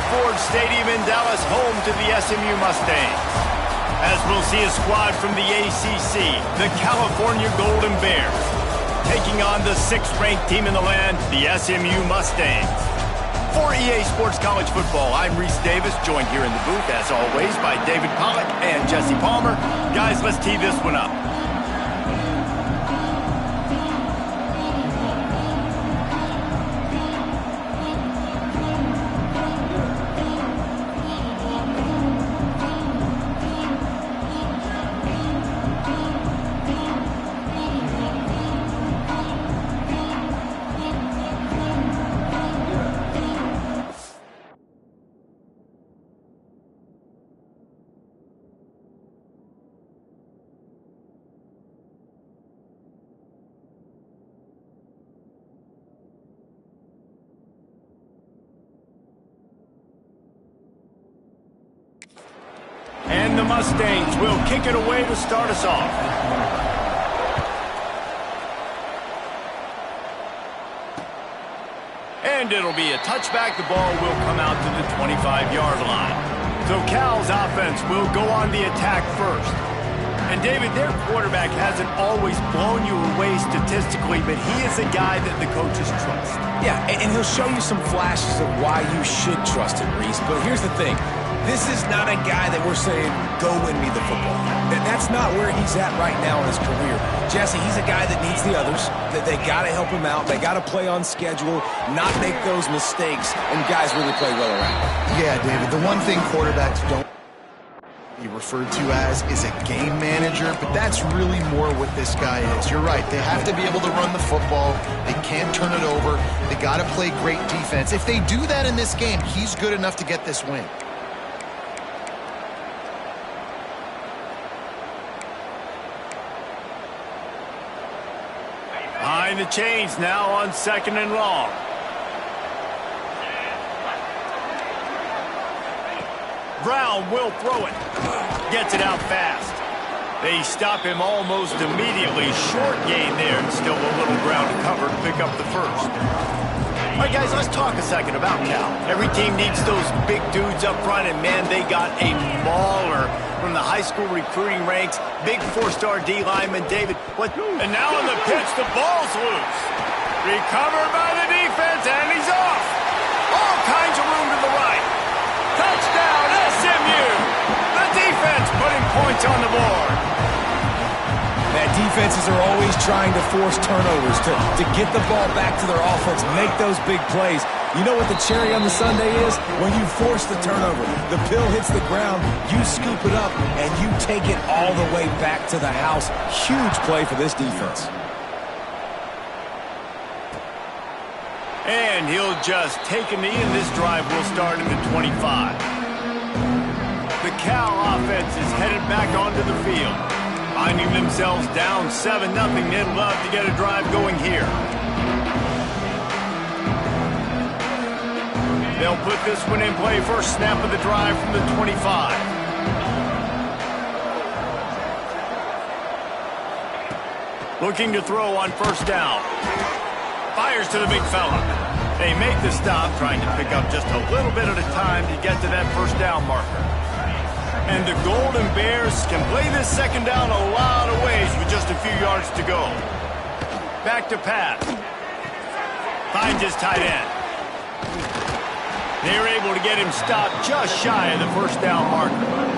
Ford Stadium in Dallas, home to the SMU Mustangs. As we'll see a squad from the ACC, the California Golden Bears, taking on the 6th-ranked team in the land, the SMU Mustangs. For EA Sports College Football, I'm Reese Davis, joined here in the booth, as always, by David Pollack and Jesse Palmer. Guys, let's tee this one up. And the Mustangs will kick it away to start us off. And it'll be a touchback. The ball will come out to the 25-yard line. So Cal's offense will go on the attack first. And David, their quarterback hasn't always blown you away statistically, but he is a guy that the coaches trust. Yeah, and he'll show you some flashes of why you should trust him, Reese. But here's the thing. This is not a guy that we're saying, go win me the football. That's not where he's at right now in his career. Jesse, he's a guy that needs the others. That they got to help him out. They got to play on schedule, not make those mistakes, and guys really play well around him. Yeah, David, the one thing quarterbacks don't be referred to as is a game manager, but that's really more what this guy is. You're right. They have to be able to run the football. They can't turn it over. They got to play great defense. If they do that in this game, he's good enough to get this win. Behind the chains now on 2nd and long. Brown will throw it. Gets it out fast. They stop him almost immediately. Short gain there. Still a little ground to cover to pick up the first. All right, guys, let's talk a second about Cal. Every team needs those big dudes up front, and, man, they got a mauler from the high school recruiting ranks. Big 4-star D lineman, David. And now on the pitch, the ball's loose. Recovered by the defense, and he's off. All kinds of room to the right. Touchdown, SMU. The defense putting points on the board. That defenses are always trying to force turnovers to get the ball back to their offense, make those big plays. You know what the cherry on the sundae is? When you force the turnover, the pill hits the ground, you scoop it up, and you take it all the way back to the house. Huge play for this defense. And he'll just take a knee, and this drive will start at the 25. The Cal offense is headed back onto the field. Finding themselves down 7-0, they'd love to get a drive going here. They'll put this one in play. First snap of the drive from the 25. Looking to throw on first down. Fires to the big fella. They make the stop, trying to pick up just a little bit at a time to get to that first down marker. And the Golden Bears can play this second down a lot of ways with just a few yards to go. Back to pass. Finds his tight end. They're able to get him stopped just shy of the first down marker.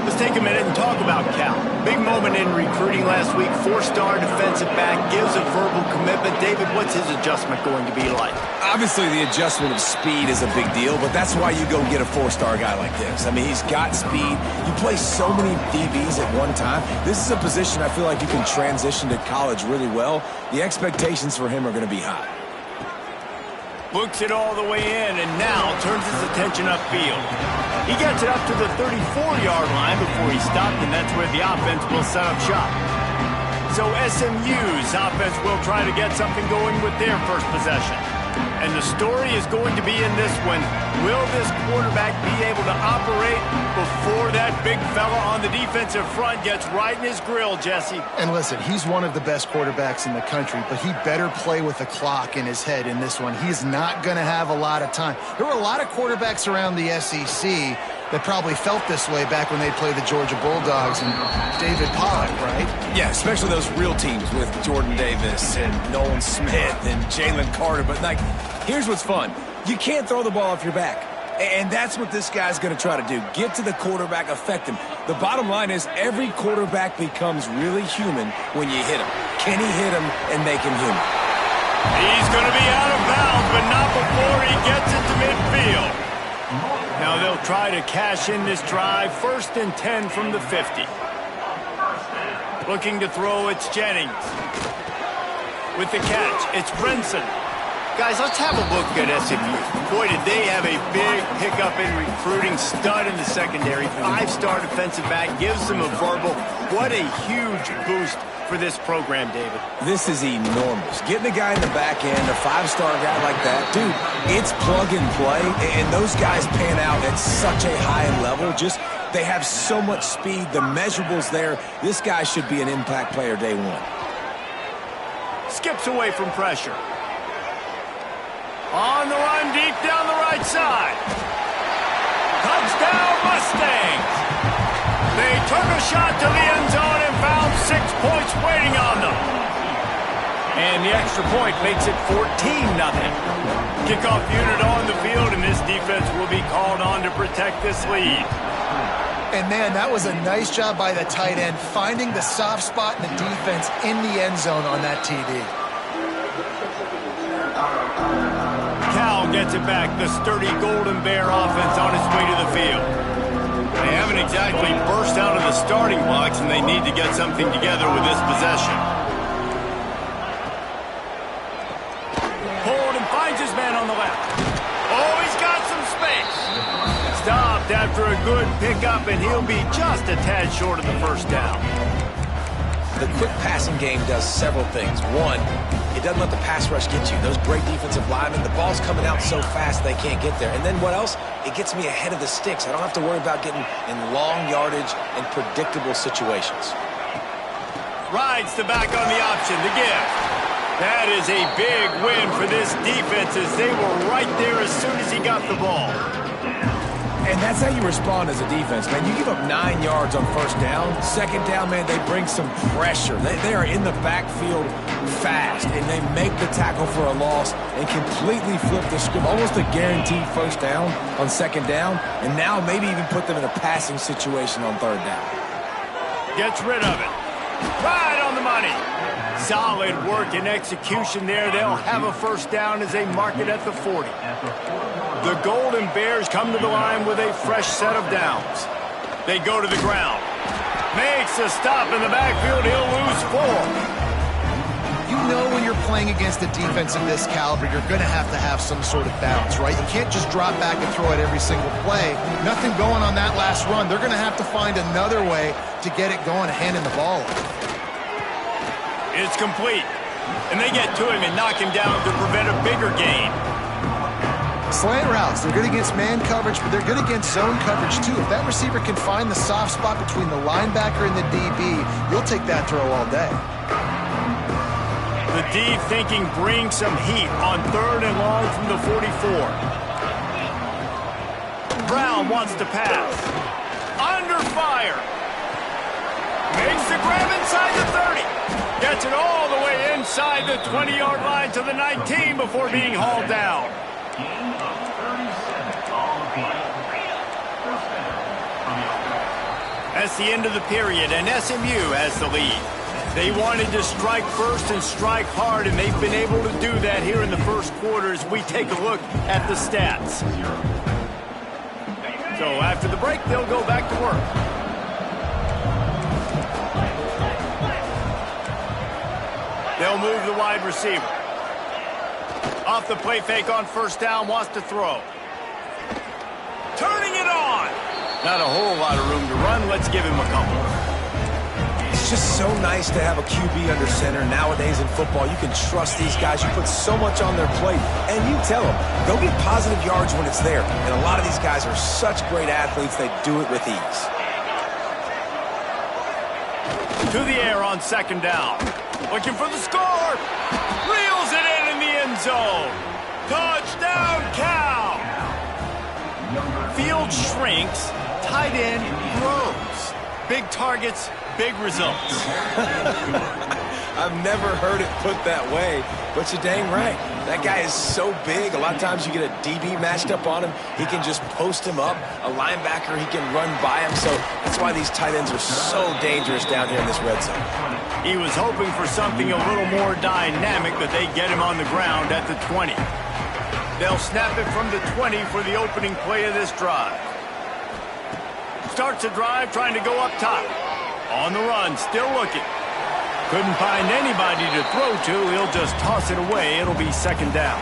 Let's take a minute and talk about Cal. Big moment in recruiting last week. 4-star defensive back, gives a verbal commitment. David, what's his adjustment going to be like? Obviously, the adjustment of speed is a big deal, but that's why you go get a 4-star guy like this. I mean, he's got speed. You play so many DBs at one time. This is a position I feel like you can transition to college really well. The expectations for him are going to be high. Books it all the way in, and now turns his attention upfield. He gets it up to the 34-yard line before he stopped, and that's where the offense will set up shop. So SMU's offense will try to get something going with their first possession. And the story is going to be in this one. Will this quarterback be able to operate before that big fella on the defensive front gets right in his grill, Jesse? And listen, he's one of the best quarterbacks in the country, but he better play with the clock in his head in this one. He's not going to have a lot of time. There were a lot of quarterbacks around the SEC that probably felt this way back when they played the Georgia Bulldogs and David Pollock, right? Yeah, especially those real teams with Jordan Davis and Nolan Smith and Jalen Carter. But, like, here's what's fun. You can't throw the ball off your back. And that's what this guy's going to try to do. Get to the quarterback, affect him. The bottom line is every quarterback becomes really human when you hit him. Can he hit him and make him human? He's going to be out of bounds, but not before he gets it to midfield. Now they'll try to cash in this drive. 1st and 10 from the 50. Looking to throw, it's Jennings. With the catch, it's Brinson. Guys, let's have a look at SMU. Boy, did they have a big pickup in recruiting. Stud in the secondary. 5-star defensive back. Gives them a verbal. What a huge boost for this program, David. This is enormous. Getting a guy in the back end, a 5-star guy like that, dude, it's plug and play, and those guys pan out at such a high level. Just, they have so much speed. The measurables there. This guy should be an impact player day one. Skips away from pressure. On the run, deep down the right side. Touchdown, Mustangs. They took a shot to the end zone and found 6 points waiting on them. And the extra point makes it 14-0. Kickoff unit on the field, and this defense will be called on to protect this lead. And, man, that was a nice job by the tight end, finding the soft spot in the defense in the end zone on that TD. Cal gets it back. The sturdy Golden Bear offense on its way to the field. They haven't exactly burst out of the starting blocks, and they need to get something together with this possession. Hold and finds his man on the left. Oh, he's got some space. Stopped after a good pickup, and he'll be just a tad short of the first down. The quick passing game does several things. One, it doesn't let the pass rush get you. Those great defensive linemen, the ball's coming out so fast they can't get there. And then what else? It gets me ahead of the sticks. I don't have to worry about getting in long yardage and predictable situations. Rides the back on the option, the give. That is a big win for this defense as they were right there as soon as he got the ball. And that's how you respond as a defense, man. You give up 9 yards on first down. Second down, man, they bring some pressure. They are in the backfield fast, and they make the tackle for a loss and completely flip the script. Almost a guaranteed first down on second down, and now maybe even put them in a passing situation on third down. Gets rid of it. Right on the money. Solid work and execution there. They'll have a first down as they mark it at the 40. The Golden Bears come to the line with a fresh set of downs. They go to the ground. Makes a stop in the backfield. He'll lose 4. You know when you're playing against a defense of this caliber, you're going to have some sort of bounce, right? You can't just drop back and throw it every single play. Nothing going on that last run. They're going to have to find another way to get it going, handing the ball off. It's complete. And they get to him and knock him down to prevent a bigger gain. Slant routes, they're good against man coverage, but they're good against zone coverage too. If that receiver can find the soft spot between the linebacker and the DB, you'll take that throw all day. The D thinking bring some heat on 3rd and long from the 44. Brown wants to pass. Under fire. Makes the grab inside the 30. Gets it all the way inside the 20-yard line to the 19 before being hauled down. That's the end of the period, and SMU has the lead. They wanted to strike first and strike hard, and they've been able to do that here in the first quarter as we take a look at the stats. So after the break, they'll go back to work. They'll move the wide receiver. Off the play fake on first down, wants to throw. Turning it on. Not a whole lot of room to run. Let's give him a couple. just so nice to have a QB under center. Nowadays in football, you can trust these guys. You put so much on their plate, and you tell them, go get positive yards when it's there. And a lot of these guys are such great athletes, they do it with ease. To the air on second down. Looking for the score. Reels it in the end zone. Touchdown, Cal. Field shrinks. Tight end grows. Big targets, big results. I've never heard it put that way, but you're dang right. That guy is so big. A lot of times you get a DB matched up on him. He can just post him up. A linebacker, he can run by him. So that's why these tight ends are so dangerous down here in this red zone. He was hoping for something a little more dynamic, but they get him on the ground at the 20. They'll snap it from the 20 for the opening play of this drive. Starts the drive trying to go up top. On the run, still looking. Couldn't find anybody to throw to. He'll just toss it away. It'll be second down.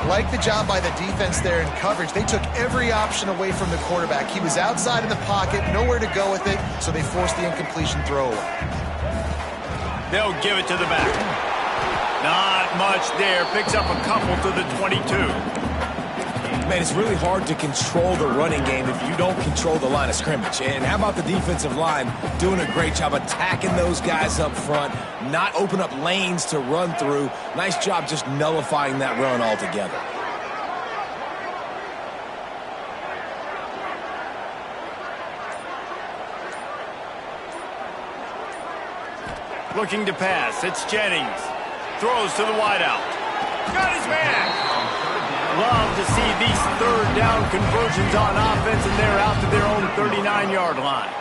Like the job by the defense there in coverage. They took every option away from the quarterback. He was outside of the pocket, nowhere to go with it, so they forced the incompletion throw away. They'll give it to the back. Not much there. Picks up a couple to the 22. Man, it's really hard to control the running game if you don't control the line of scrimmage. And how about the defensive line doing a great job attacking those guys up front, not open up lanes to run through. Nice job just nullifying that run altogether. Looking to pass. It's Jennings. Throws to the wideout. Got his man. Love to see these third down conversions on offense, and they're out to their own 39-yard line.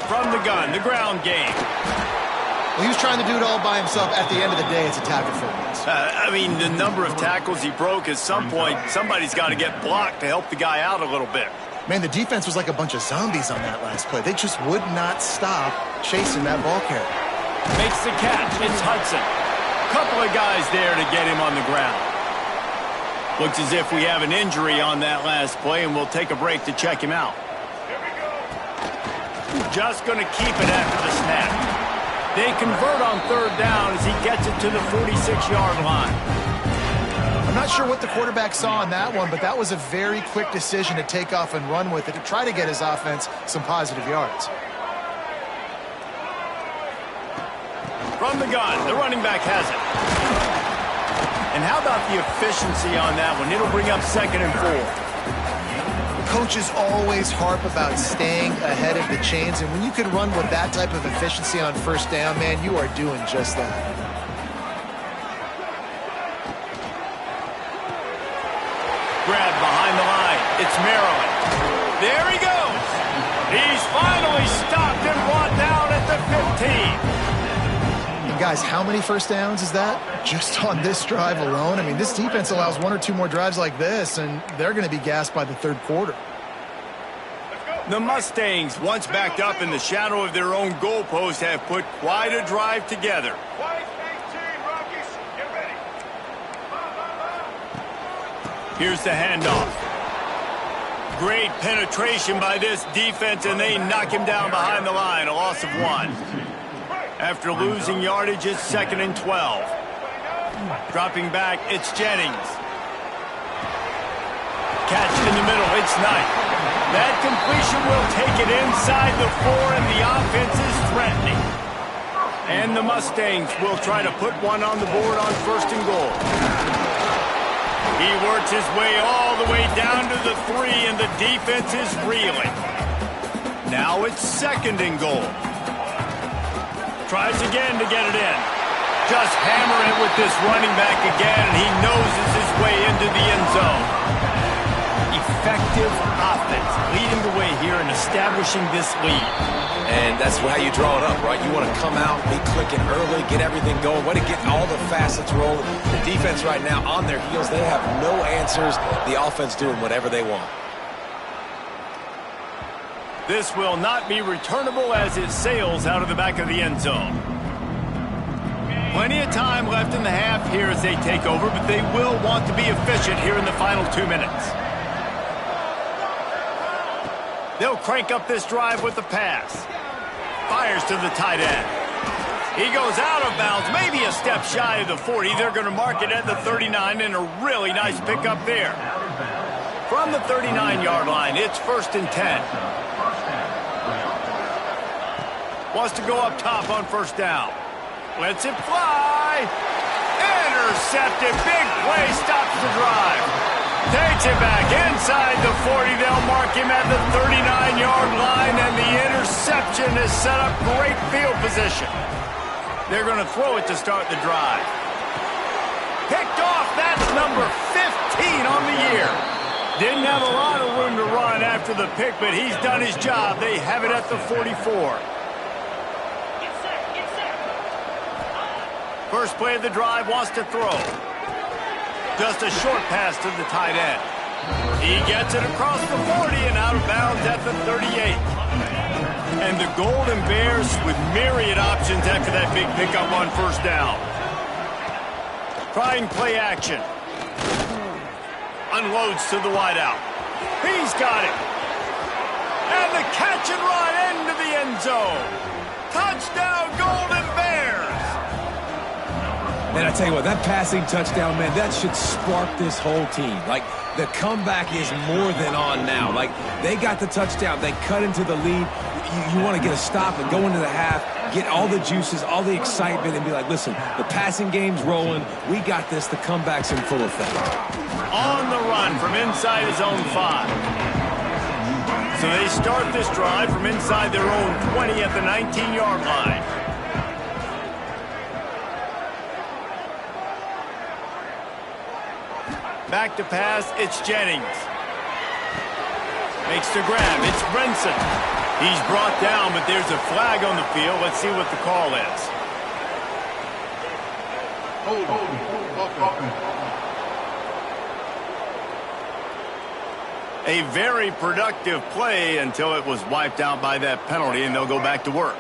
From the gun, the ground game. Well, he was trying to do it all by himself. At the end of the day, it's a tackle for a loss. I mean, the number of tackles he broke, at some point, somebody's got to get blocked to help the guy out a little bit. Man, the defense was like a bunch of zombies on that last play. They just would not stop chasing that ball carrier. Makes the catch. It's Hudson. Couple of guys there to get him on the ground. Looks as if we have an injury on that last play, and we'll take a break to check him out. Just going to keep it after the snap. They convert on third down as he gets it to the 46-yard line. I'm not sure what the quarterback saw on that one, but that was a very quick decision to take off and run with it to try to get his offense some positive yards. From the gun, the running back has it. And how about the efficiency on that one? It'll bring up 2nd and 4. Coaches always harp about staying ahead of the chains, and when you can run with that type of efficiency on first down, man, you are doing just that. Grab behind the line. It's Maryland. There he goes. He's finally stopped and brought down at the 15. Guys, how many first downs is that just on this drive alone? I mean, this defense allows 1 or 2 more drives like this, and they're going to be gassed by the third quarter. The Mustangs, once backed up in the shadow of their own goalpost, have put quite a drive together. Here's the handoff. Great penetration by this defense, and they knock him down behind the line. A loss of 1. After losing yardage, it's 2nd and 12. Dropping back, it's Jennings. Catch in the middle, it's Knight. That completion will take it inside the 4, and the offense is threatening. And the Mustangs will try to put one on the board on 1st and goal. He works his way all the way down to the 3, and the defense is reeling. Now it's 2nd and goal. Tries again to get it in. Just hammer it with this running back again, and he noses his way into the end zone. Effective offense, leading the way here and establishing this lead. And that's how you draw it up, right? You want to come out, be clicking early, get everything going, way to get all the facets rolling. The defense right now on their heels, they have no answers. The offense doing whatever they want. This will not be returnable as it sails out of the back of the end zone. Plenty of time left in the half here as they take over, but they will want to be efficient here in the final 2 minutes. They'll crank up this drive with the pass. Fires to the tight end. He goes out of bounds, maybe a step shy of the 40. They're going to mark it at the 39, and a really nice pickup there. From the 39-yard line, it's 1st and 10. Wants to go up top on 1st down. Lets it fly. Intercepted. Big play stops the drive. Takes it back inside the 40. They'll mark him at the 39-yard line, and the interception has set up great field position. They're going to throw it to start the drive. Picked off. That's number 15 on the year. Didn't have a lot of room to run after the pick, but he's done his job. They have it at the 44. First play of the drive, wants to throw. Just a short pass to the tight end. He gets it across the 40 and out of bounds at the 38. And the Golden Bears with myriad options after that big pickup on 1st down. Trying play action. Unloads to the wideout. He's got it. And the catch and run into the end zone. Touchdown, Golden Bears. Man, I tell you what, that passing touchdown, man, that should spark this whole team. Like, the comeback is more than on now. Like, they got the touchdown. They cut into the lead. You want to get a stop and go into the half, get all the juices, all the excitement, and be like, listen, the passing game's rolling. We got this. The comeback's in full effect. On the run from inside his own 5. So they start this drive from inside their own 20 at the 19-yard line. Back to pass, it's Jennings. Makes the grab, it's Brinson. He's brought down, but there's a flag on the field. Let's see what the call is. A very productive play until it was wiped out by that penalty, and they'll go back to work.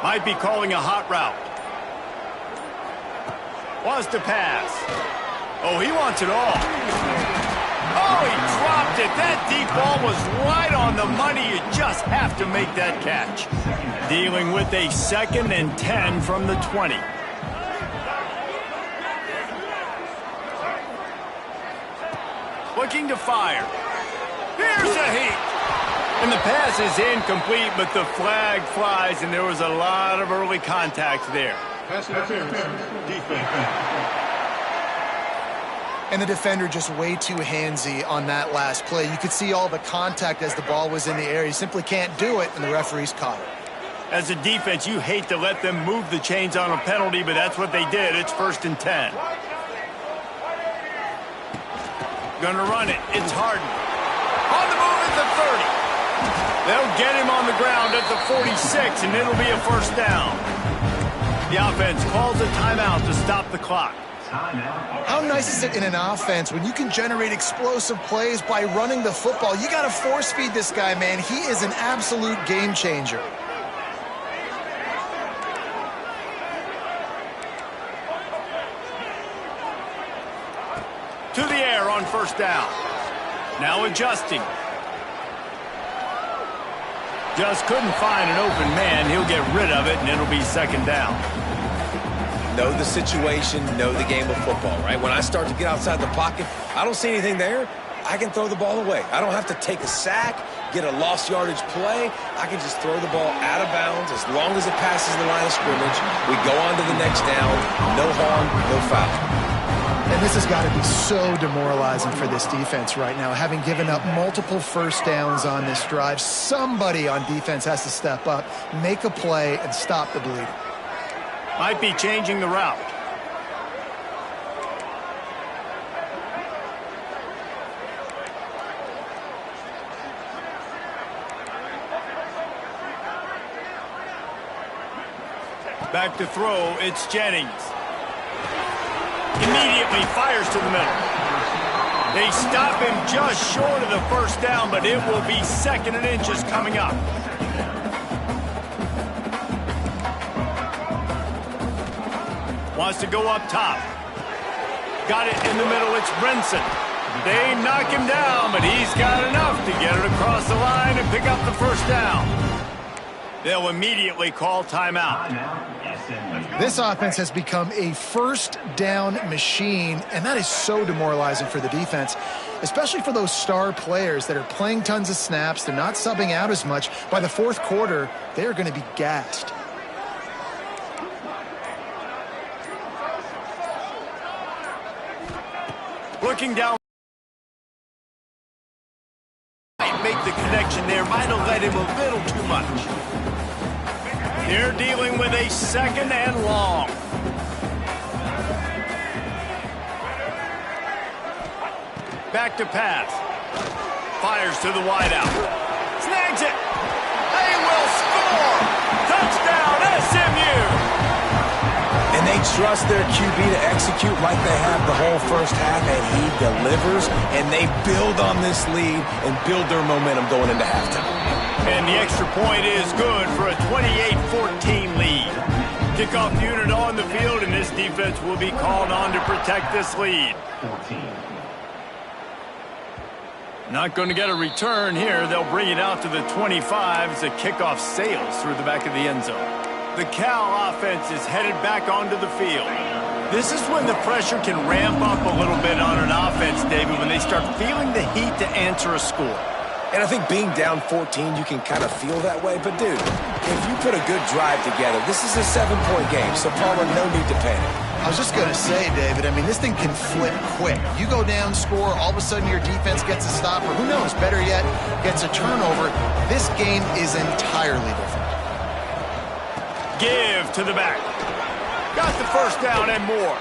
Might be calling a hot route. Wants to pass. Oh, he wants it all. Oh, he dropped it. That deep ball was right on the money. You just have to make that catch. Dealing with a 2nd and 10 from the 20. Looking to fire. Here's a heat. And the pass is incomplete, but the flag flies, and there was a lot of early contact there. Pass interference, defense. And the defender just way too handsy on that last play. You could see all the contact as the ball was in the air. He simply can't do it, and the referee's caught it. As a defense, you hate to let them move the chains on a penalty, but that's what they did. It's 1st and 10. Gonna run it. It's Harden. On the move at the 30. They'll get him on the ground at the 46, and it'll be a 1st down. The offense calls a timeout to stop the clock. How nice is it in an offense when you can generate explosive plays by running the football? You got to force feed this guy, man. He is an absolute game changer. To the air on 1st down. Now adjusting. Just couldn't find an open man. He'll get rid of it, and it'll be 2nd down. Know the situation, know the game of football, right? When I start to get outside the pocket, I don't see anything there, I can throw the ball away. I don't have to take a sack, get a lost yardage play. I can just throw the ball out of bounds as long as it passes the line of scrimmage. We go on to the next down. No harm, no foul. And this has got to be so demoralizing for this defense right now, having given up multiple 1st downs on this drive. Somebody on defense has to step up, make a play, and stop the bleeding. Might be changing the route. Back to throw, it's Jennings. Immediately fires to the middle. They stop him just short of the 1st down, but it will be 2nd and inches coming up. Wants to go up top. Got it in the middle. It's Brinson. They knock him down, but he's got enough to get it across the line and pick up the first down. They'll immediately call timeout. This offense has become a first down machine, and that is so demoralizing for the defense, especially for those star players that are playing tons of snaps. They're not subbing out as much. By the fourth quarter, they're going to be gassed. Looking down. Might make the connection there. Might have led him a little too much. They're dealing with a second and long. Back to pass. Fires to the wideout. Snags it. They will score. Touchdown, SMU. And they trust their QB to execute like they have the whole first half, and he delivers, and they build on this lead and build their momentum going into halftime. And the extra point is good for a 28-14 lead. Kickoff unit on the field, and this defense will be called on to protect this lead. 14. Not going to get a return here. They'll bring it out to the 25 as the kickoff sails through the back of the end zone. The Cal offense is headed back onto the field. This is when the pressure can ramp up a little bit on an offense, David, when they start feeling the heat to answer a score. And I think being down 14, you can kind of feel that way. But, dude, if you put a good drive together, this is a 7-point game. So, Palmer, no need to panic. I was just going to say, David, I mean, this thing can flip quick. You go down, score, all of a sudden your defense gets a stop, or who knows, better yet, gets a turnover. This game is entirely different. Give to the back. Got the first down and more.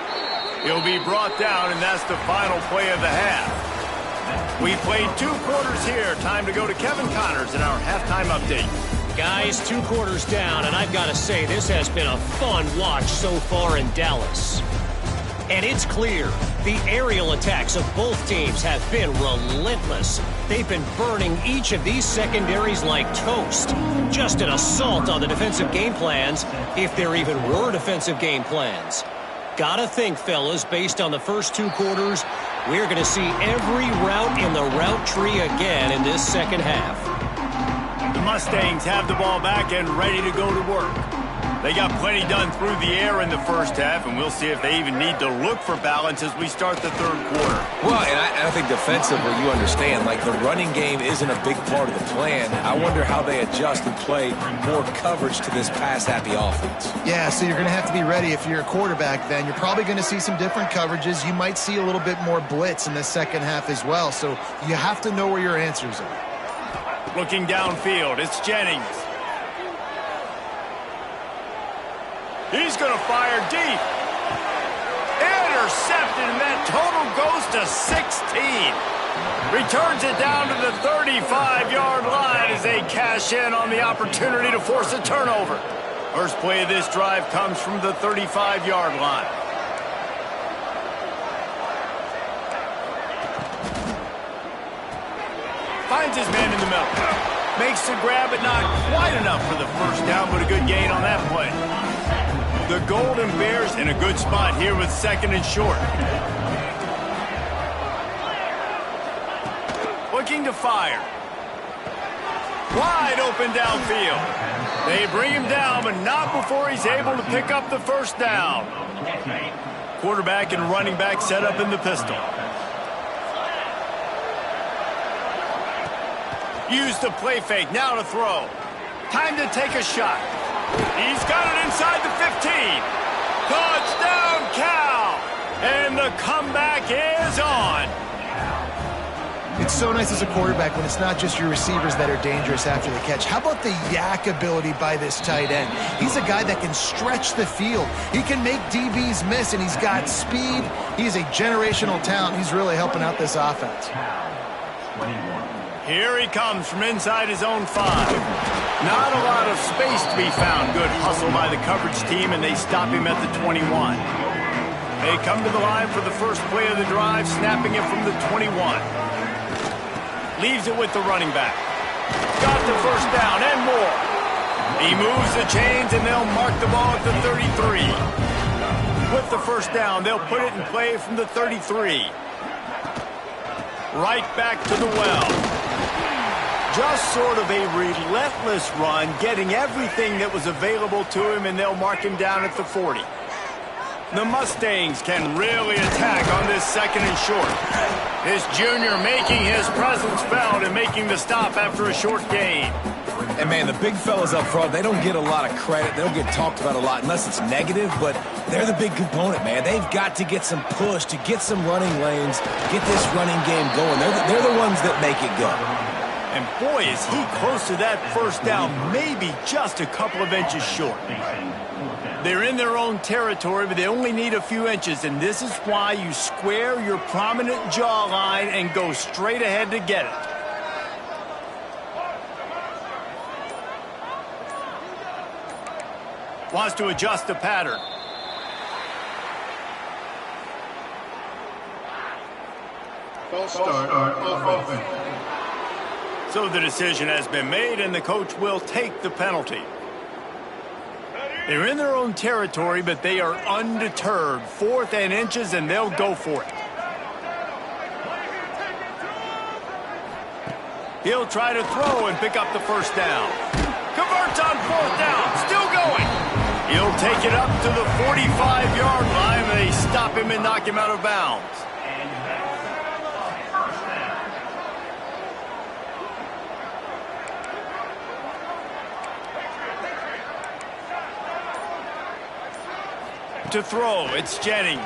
He'll be brought down, and that's the final play of the half. We played 2 quarters here. Time to go to Kevin Connors in our halftime update. Guys, 2 quarters down, and I've got to say, this has been a fun watch so far in Dallas. And it's clear, the aerial attacks of both teams have been relentless. They've been burning each of these secondaries like toast. Just an assault on the defensive game plans, if there even were defensive game plans. Gotta think, fellas, based on the first 2 quarters, we're going to see every route in the route tree again in this second half. The Mustangs have the ball back and ready to go to work. They got plenty done through the air in the first half, and we'll see if they even need to look for balance as we start the third quarter. Well, and I think defensively, you understand, like the running game isn't a big part of the plan. I wonder how they adjust and play more coverage to this pass-happy offense. Yeah, so you're going to have to be ready if you're a quarterback then. You're probably going to see some different coverages. You might see a little bit more blitz in the second half as well, so you have to know where your answers are. Looking downfield, it's Jennings. He's going to fire deep. Intercepted, and that total goes to 16. Returns it down to the 35-yard line as they cash in on the opportunity to force a turnover. First play of this drive comes from the 35-yard line. Finds his man in the middle. Makes the grab, but not quite enough for the first down, but a good gain on that play. The Golden Bears in a good spot here with second and short. Looking to fire. Wide open downfield. They bring him down, but not before he's able to pick up the first down. Quarterback and running back set up in the pistol. Use the play fake, now to throw. Time to take a shot. He's got it inside the 15. Touchdown, Cal! And the comeback is on. It's so nice as a quarterback when it's not just your receivers that are dangerous after the catch. How about the yak ability by this tight end? He's a guy that can stretch the field. He can make DBs miss, and he's got speed. He's a generational talent. He's really helping out this offense. Here he comes from inside his own 5. Not a lot of space to be found. Good hustle by the coverage team, and they stop him at the 21. They come to the line for the first play of the drive, snapping it from the 21. Leaves it with the running back. Got the first down and more. He moves the chains, and they'll mark the ball at the 33. With the first down, they'll put it in play from the 33. Right back to the well. Just sort of a relentless run, getting everything that was available to him, and they'll mark him down at the 40. The Mustangs can really attack on this second and short. This junior making his presence felt and making the stop after a short gain. And, man, the big fellas up front, they don't get a lot of credit. They don't get talked about a lot unless it's negative, but they're the big component, man. They've got to get some push, to get some running lanes, get this running game going. They're the ones that make it go. And, boy, is he close to that first down, maybe just a couple of inches short. They're in their own territory, but they only need a few inches, and this is why you square your prominent jawline and go straight ahead to get it. Wants to adjust the pattern. False start off offense. So the decision has been made, and the coach will take the penalty. They're in their own territory, but they are undeterred. 4th and inches, and they'll go for it. He'll try to throw and pick up the first down. Converts on 4th down. Still going. He'll take it up to the 45-yard line, and they stop him and knock him out of bounds. To throw, it's Jennings.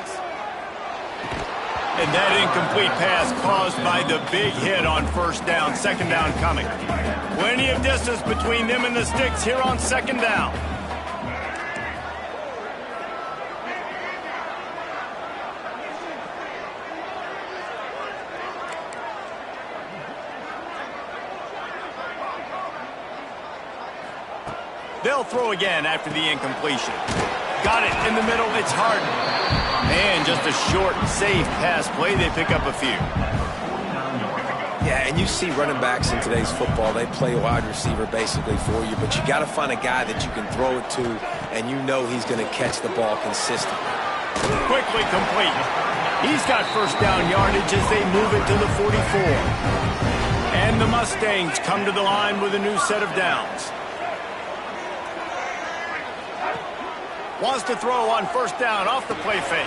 And that incomplete pass caused by the big hit on first down, second down coming. Plenty of distance between them and the sticks here on second down. They'll throw again after the incompletion. Got it in the middle. It's Harden. And just a short, safe pass play. They pick up a few. Yeah, and you see running backs in today's football, they play wide receiver basically for you, but you got to find a guy that you can throw it to, and you know he's going to catch the ball consistently. Quickly complete. He's got first down yardage as they move it to the 44. And the Mustangs come to the line with a new set of downs. Wants to throw on first down off the play fake.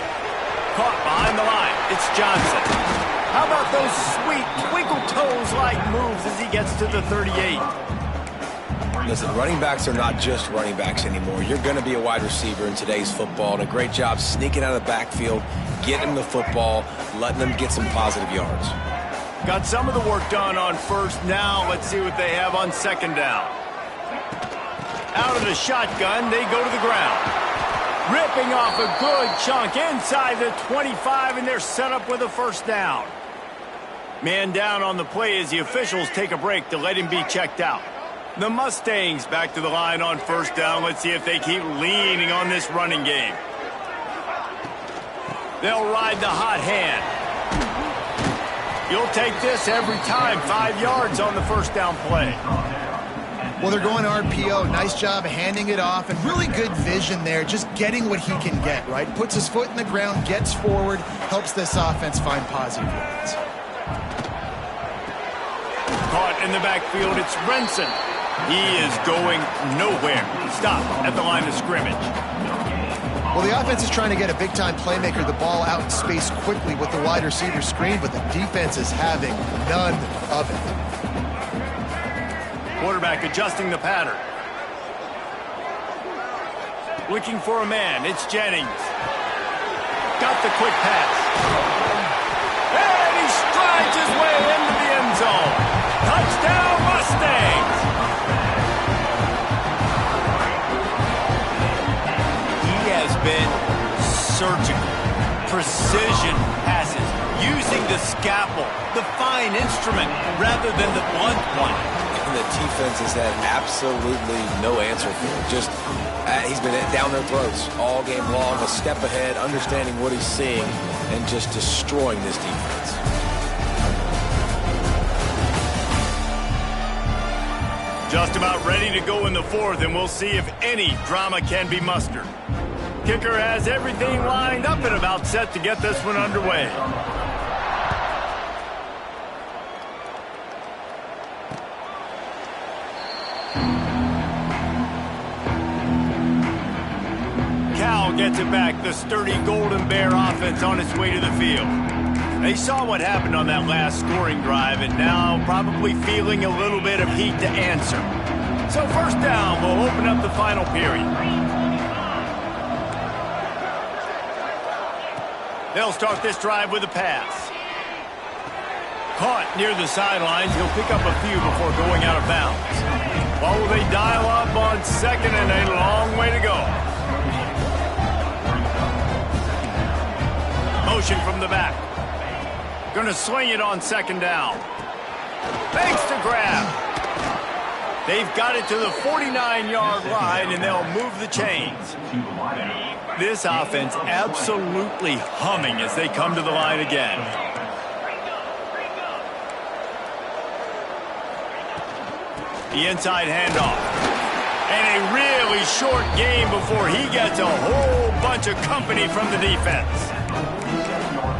Caught behind the line. It's Johnson. How about those sweet twinkle toes-like moves as he gets to the 38? Listen, running backs are not just running backs anymore. You're going to be a wide receiver in today's football, and a great job sneaking out of the backfield, getting the football, letting them get some positive yards. Got some of the work done on first. Now let's see what they have on second down. Out of the shotgun, they go to the ground. Ripping off a good chunk inside the 25, and they're set up with a first down. Man down on the play as the officials take a break to let him be checked out. The Mustangs back to the line on first down. Let's see if they keep leaning on this running game. They'll ride the hot hand. You'll take this every time. 5 yards on the first down play. Well, they're going RPO. Nice job handing it off, and really good vision there, just getting what he can get, right? Puts his foot in the ground, gets forward, helps this offense find positive yards. Caught in the backfield, it's Renson. He is going nowhere. Stop at the line of scrimmage. Well, the offense is trying to get a big-time playmaker the ball out in space quickly with the wide receiver screen, but the defense is having none of it. Quarterback adjusting the pattern. Looking for a man. It's Jennings. Got the quick pass. And he strides his way into the end zone. Touchdown, Mustangs. He has been surgical. Precision passes. Using the scalpel, the fine instrument, rather than the blunt one. And the defense has had absolutely no answer for him. Just, he's been down their throats all game long, a step ahead, understanding what he's seeing, and just destroying this defense. Just about ready to go in the fourth, and we'll see if any drama can be mustered. kicker has everything lined up and about set to get this one underway. Cal gets it back. The sturdy Golden Bear offense on its way to the field. They saw what happened on that last scoring drive and now probably feeling a little bit of heat to answer. So first down will open up the final period. They'll start this drive with a pass. Caught near the sidelines. He'll pick up a few before going out of bounds. Well, they dial up on second and a long way to go. Motion from the back. Gonna swing it on second down. Thanks to grab. They've got it to the 49-yard line, and they'll move the chains. This offense absolutely humming as they come to the line again. The inside handoff. And a really short game before he gets a whole bunch of company from the defense.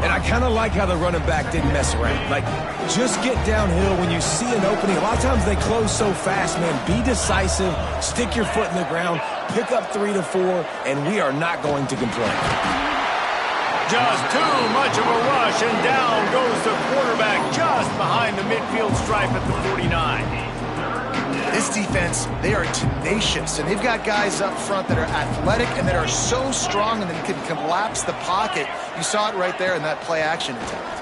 And I kind of like how the running back didn't mess around. Like, just get downhill when you see an opening. A lot of times they close so fast, man. Be decisive, stick your foot in the ground, pick up 3 to 4, and we are not going to complain. Just too much of a rush, and down goes the quarterback just behind the midfield stripe at the 49. This defense, they are tenacious, and they've got guys up front that are athletic and that are so strong and that can collapse the pocket. You saw it right there in that play-action attempt.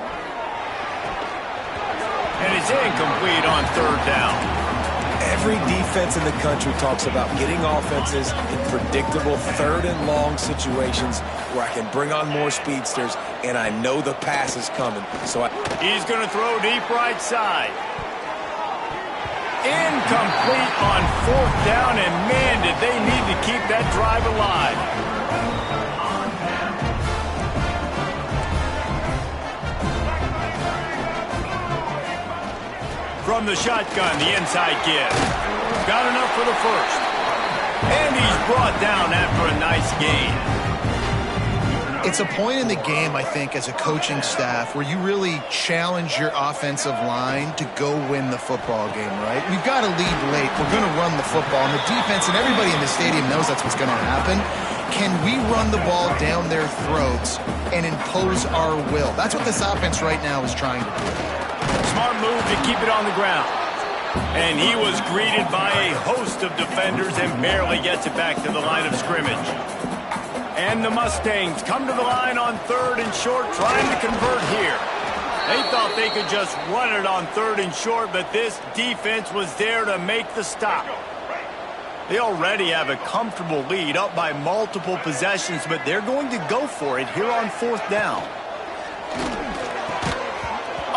And it's incomplete on third down. Every defense in the country talks about getting offenses in predictable third and long situations where I can bring on more speedsters, and I know the pass is coming. He's going to throw deep right side. Incomplete on fourth down, and man, did they need to keep that drive alive. From the shotgun, the inside give. Got enough for the first. And he's brought down after a nice gain. It's a point in the game, I think, as a coaching staff where you really challenge your offensive line to go win the football game, right? We've got to lead late. We're going to run the football. And the defense and everybody in the stadium knows that's what's going to happen. Can we run the ball down their throats and impose our will? That's what this offense right now is trying to do. Smart move to keep it on the ground. And he was greeted by a host of defenders and barely gets it back to the line of scrimmage. And the Mustangs come to the line on third and short, trying to convert here. They thought they could just run it on third and short, but this defense was there to make the stop. They already have a comfortable lead, up by multiple possessions, but they're going to go for it here on fourth down.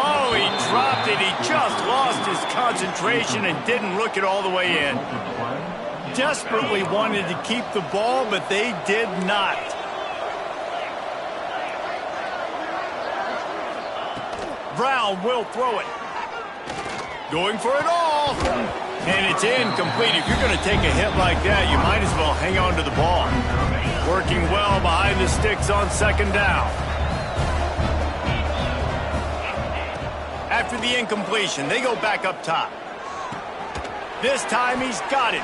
Oh, he dropped it. He just lost his concentration and didn't look it all the way in. Desperately wanted to keep the ball, but they did not. Brown will throw it. Going for it all. And it's incomplete. If you're going to take a hit like that, you might as well hang on to the ball. Working well behind the sticks on second down. After the incompletion, they go back up top. This time he's got it.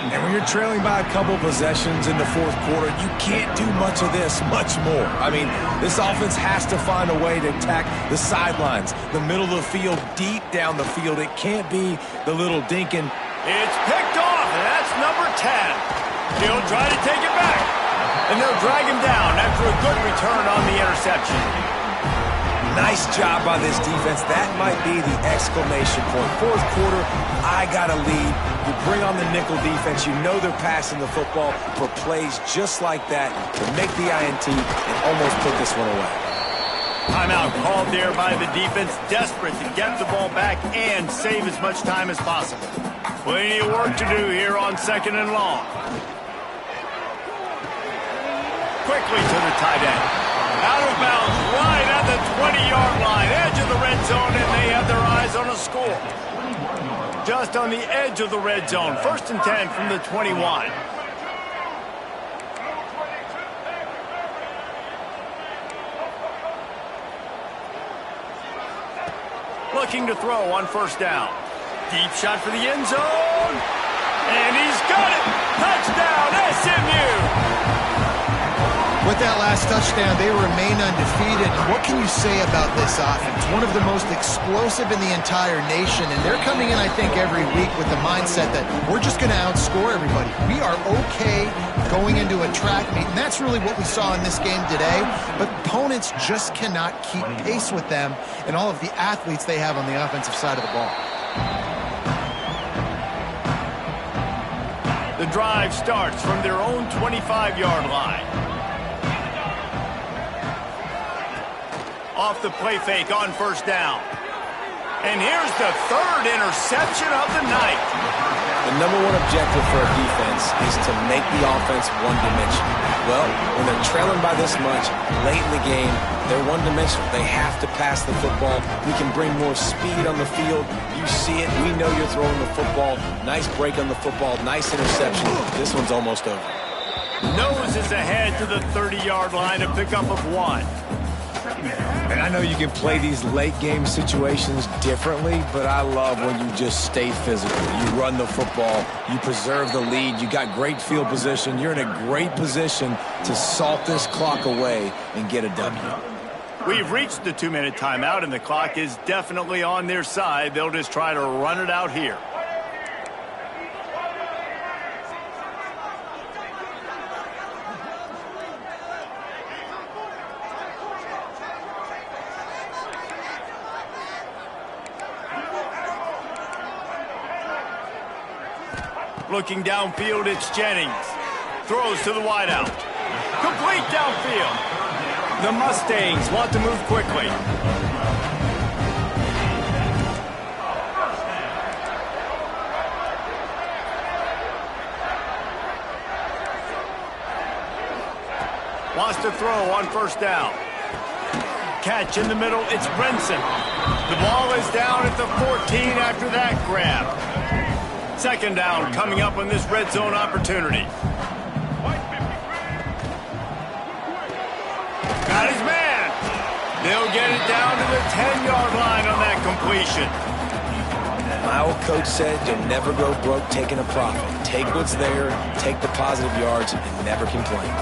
And when you're trailing by a couple possessions in the fourth quarter, you can't do much of this, much more. I mean, this offense has to find a way to attack the sidelines, the middle of the field, deep down the field. It can't be the little dinking. It's picked off, and that's number 10. He'll try to take it back. And they'll drag him down after a good return on the interception. Nice job by this defense. That might be the exclamation point. Fourth quarter, I got a lead. You bring on the nickel defense. You know they're passing the football for plays just like that to make the INT and almost put this one away. Timeout called there by the defense, desperate to get the ball back and save as much time as possible. Plenty of work to do here on second and long. Quickly to the tight end. Out of bounds, right at the 20-yard line, edge of the red zone, and they have their eyes on a score. Just on the edge of the red zone, 1st and 10 from the 21. looking to throw on first down. Deep shot for the end zone. And he's got it. Touchdown, SMU. With that last touchdown, they remain undefeated. What can you say about this offense? One of the most explosive in the entire nation, and they're coming in, I think, every week with the mindset that we're just going to outscore everybody. We are okay going into a track meet, and that's really what we saw in this game today. But opponents just cannot keep pace with them and all of the athletes they have on the offensive side of the ball. The drive starts from their own 25-yard line. Off the play fake on first down. And here's the third interception of the night. The number one objective for a defense is to make the offense one-dimensional. Well, when they're trailing by this much, late in the game, they're one-dimensional. They have to pass the football. We can bring more speed on the field. You see it. We know you're throwing the football. Nice break on the football. Nice interception. This one's almost over. Nose is ahead to the 30-yard line, a pickup of 1. And I know you can play these late-game situations differently, but I love when you just stay physical. You run the football. You preserve the lead. You got great field position. You're in a great position to salt this clock away and get a W. We've reached the 2-minute timeout, and the clock is definitely on their side. They'll just try to run it out here. Looking downfield, it's Jennings. Throws to the wideout. Complete downfield. The Mustangs want to move quickly. Wants to throw on first down. Catch in the middle, it's Brinson. The ball is down at the 14 after that grab. Second down coming up on this red zone opportunity. Got his man. They'll get it down to the 10-yard line on that completion. My old coach said you'll never go broke taking a profit. Take what's there, take the positive yards, and never complain.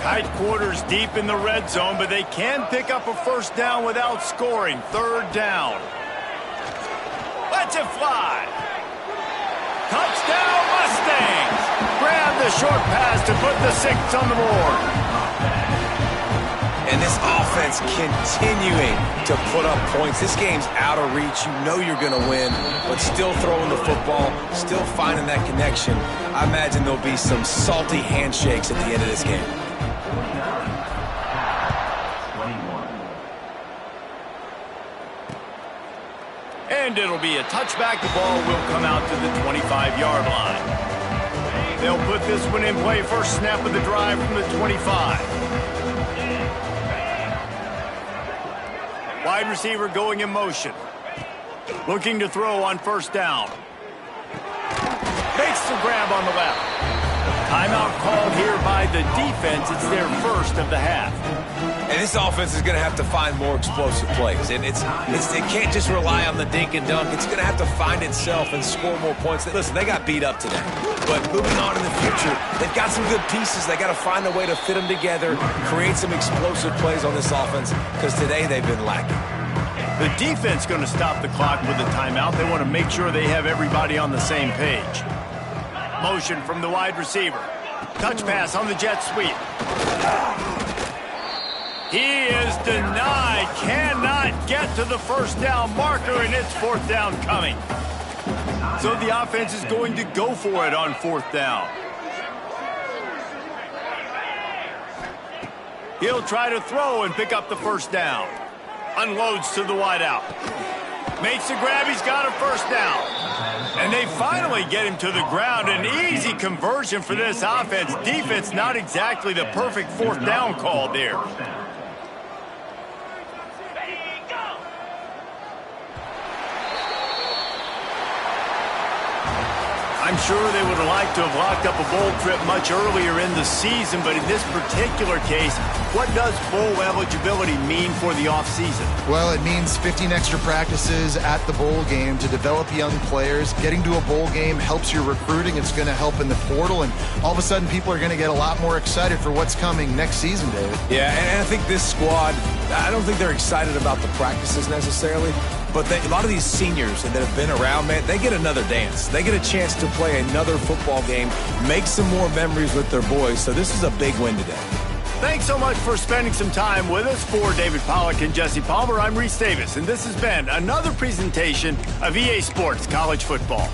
Tight quarters deep in the red zone, but they can pick up a first down without scoring. Third down. Let's it fly. Touchdown, Mustangs! Grab the short pass to put the 6 on the board. And this offense continuing to put up points. This game's out of reach. You know you're going to win, but still throwing the football, still finding that connection. I imagine there'll be some salty handshakes at the end of this game. And it'll be a touchback. The ball will come out to the 25-yard line. They'll put this one in play. First snap of the drive from the 25. Wide receiver going in motion. Looking to throw on first down. Makes the grab on the left. Timeout called here by the defense. It's their first of the half. And this offense is going to have to find more explosive plays. And it can't just rely on the dink and dunk. It's going to have to find itself and score more points. Listen, they got beat up today. But moving on in the future, they've got some good pieces. They got to find a way to fit them together, create some explosive plays on this offense, because today they've been lacking. The defense going to stop the clock with a timeout. They want to make sure they have everybody on the same page. Motion from the wide receiver. Touch pass on the jet sweep. He is denied. Cannot get to the first down marker, and it's fourth down coming. So the offense is going to go for it on fourth down. He'll try to throw and pick up the first down. Unloads to the wideout. Makes the grab. He's got a first down. And they finally get him to the ground. An easy conversion for this offense. Defense not exactly the perfect fourth down call there. I'm sure they would have liked to have locked up a bowl trip much earlier in the season, but in this particular case, what does bowl eligibility mean for the offseason? Well, it means 15 extra practices at the bowl game to develop young players. Getting to a bowl game helps your recruiting. It's going to help in the portal, and all of a sudden people are going to get a lot more excited for what's coming next season, David. Yeah, and I think this squad, I don't think they're excited about the practices necessarily, but a lot of these seniors that have been around, man, they get another dance. They get a chance to play another football game, make some more memories with their boys, so this is a big win today. Thanks so much for spending some time with us. For David Pollack and Jesse Palmer, I'm Reese Davis, and this has been another presentation of EA Sports College Football.